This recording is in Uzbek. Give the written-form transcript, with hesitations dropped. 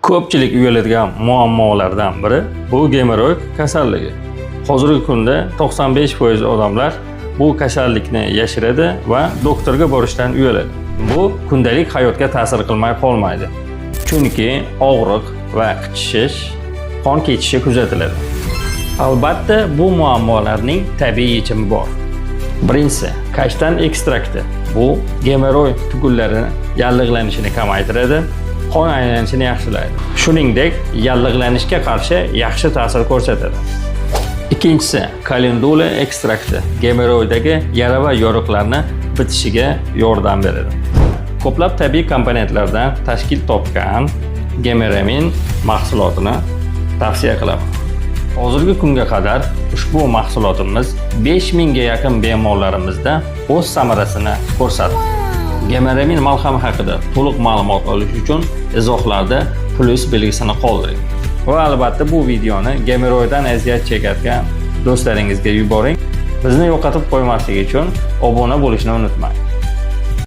Ko'pchilik uyaladigan muammolardan biri bu gemoroid kasalligi. Hozirgi kunda 95% odamlar bu kasallikni yashiradi va doktorga borishdan uyaladi. Bu kundalik hayotga ta'sir qilmay qolmaydi. Chunki og'riq va qichishish, qon ketishi kuzatiladi. Albatta bu muammolarning tabiiy yechimi bor. Birinchisi, kashtan ekstrakti. Bu gemoroid tugullarini yallig'lanishini kamaytiradi, qon aylanishini yaxshilaydi. Shuningdek, yallig'lanishga qarshi yaxshi ta'sir ko'rsatadi. Ikkinchisi, kalendula ekstrakti. Gemoroiddagi yara va yoriqlarni bitishiga yordam beradi. Ko'plab tabiiy komponentlardan tashkil topgan gemeramin mahsulotini tavsiya qilaman. Hozirgi kunga qadar ushbu mahsulotimiz 5000 ga yaqin bemorlarimizda o'z samarasini ko'rsatdi. Gemeramin malhami haqida to'liq ma'lumot olish uchun izohlarda plus belgisini qoldiring. Va albatta bu videoni gemoroiddan aziyat chekayotgan do'stlaringizga yuboring. Bizni yo'qotib qo'ymaslik uchun obuna bo'lishni unutmang.